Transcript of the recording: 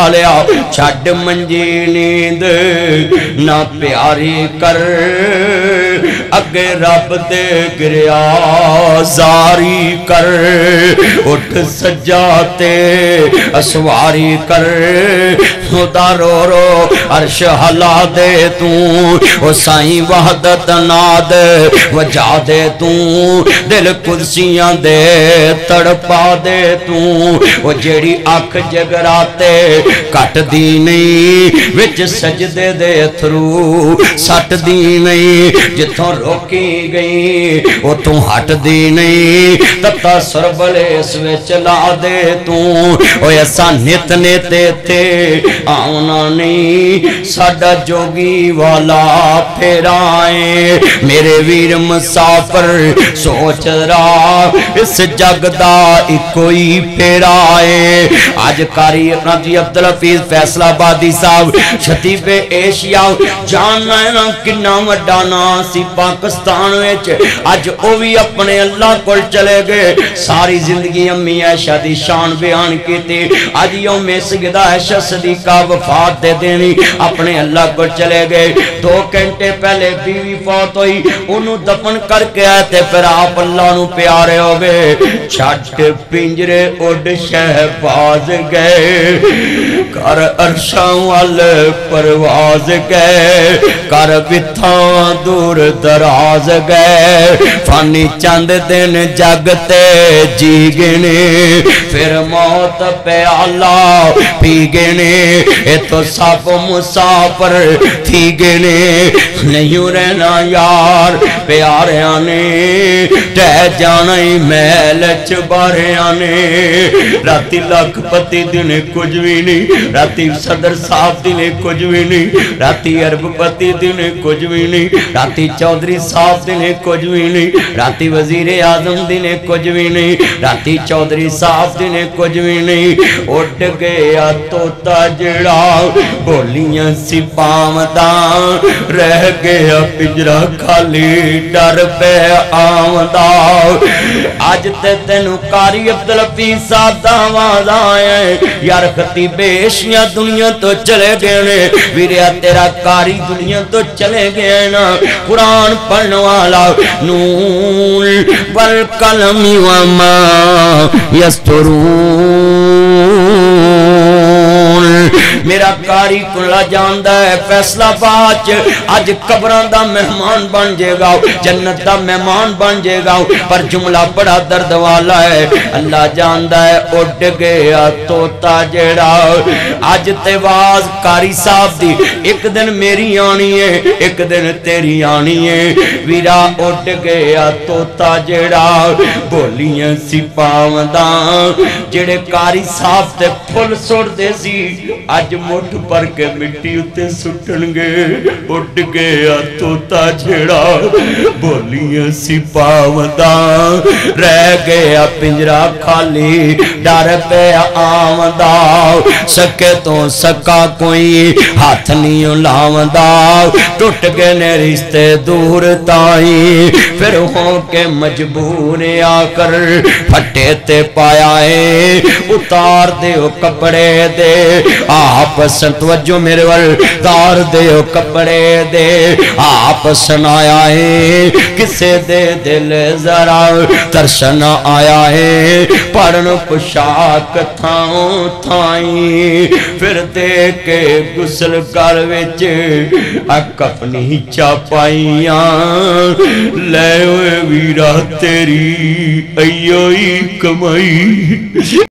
والیا چھڈ منجی نیند نہ پیاری کر اگے رب دے گریا زاری کر اٹھ سجاتے اسواری کر خدا رو رو عرش ہلا دے تو او سائیں وحدت ناد وجا دے تو دل کرسیاں دے تڑپا دے تو او جیڑی اکھ جگراتے کٹ دی نہیں وچ سجدے دے تھرو سٹ دی نہیں جتوں روکی گئی او تو ہٹ دی نہیں تتا سربلے اس وچ لا دے تو او ایسا نت نیتے تھے آنا نہیں ساڈا جوگی والا پھیرائیں میرے ویر مسافر سوچ رہا اس جگ دا کوئی پھیرائیں آج کاری قاضی عبدالحفیظ فیصلہ آبادی صاحب شتیب ایشیا جاننا ہے نا کنا وڈانا سی پاکستان وچ آج او بھی اپنے اللہ کو چلے گئے ساری زندگی امی عائشہ دی شان بیان کی تھی آج یوم سیدہ عائشہ صدیقہ وفات دے دینی اپنے اللہ کو چلے گئے 2 گھنٹے پہلے بیوی فوت ہوئی انہوں دفن کر کے آئے تھے پھر آپ اللہ نو پیارے ہو گئے چھٹ پنجرے اڈ شہباز گئے کر عرشاں وال پرواز گئے کر بتھاں دور دراز گئے فانی چند دن جگتے جی گنے پھر موت پہ اللہ پی گنے اے تو سب مسافر تھی گنے نہیں رہنا یار پیارے آنے ٹہ جانائی محل چبارے آنے راتی لاکھ پتی دینے کچھ بھی نہیں راتی صدر صاحب دینے کچھ بھی نہیں راتی عرب پتی دینے کچھ بھی نہیں راتی چودری صاحب دینے کچھ بھی نہیں راتی وزیر اعظم دینے کچھ بھی نہیں راتی چودری صاحب دینے کچھ بھی نہیں اٹھ گیا توتا جڑا بولیاں سی پامدان رہ گیا پنجرہ کھالی ڈر پہ آمدان آج تے تینو کاری عبدالحفیظ صاحب دا آواز آئے یار خطیب ایشیا دنیا تو چلے گئے ویریا تیرا کاری دنیا تو چلے گئے نا قرآن پڑھنے والا نون والقلم وما یسترون میرا کاری کلا جاندہ ہے فیصلہ باچ آج قبران دا مہمان بن جے گا جنت دا مہمان بن جے گا پر جملہ بڑا درد والا ہے اللہ جاندہ ہے اٹھ گیا توتا جڑا آج تیواز کاری صاحب دی ایک دن میری آنی ہے ایک دن تیری آنی ہے ویرا اٹھ گیا توتا جڑا بولیاں سی پاوندان جڑے کاری صاحب تے پھل سوڑ دے سی آج مٹھ پر کے مٹی اتے سٹن گے اٹھ گیا توتا جڑا بولیاں سی پاوندان رہ گیا پنجرہ کھالی ڈر پہ آمداؤ سکے تو سکا کوئی ہاتھ نہیں لاونداؤ ٹوٹ گئے نے رشتے دور تائیں پھر ہوں کے مجبور آ کر پھٹے تے پایا ہے اتار دے او کپڑے دے آپ سنتوجہ میرے والدار دے او کپڑے دے آپ سنایا ہے کسے دے دل ذرا ترشن آیا ہے پڑھن پشاک تھاؤں تھائیں پھر دے کے گسل کر وچ اکپنی چاپائیاں لے ہوئے ویرہ تیری ایوئی کمائی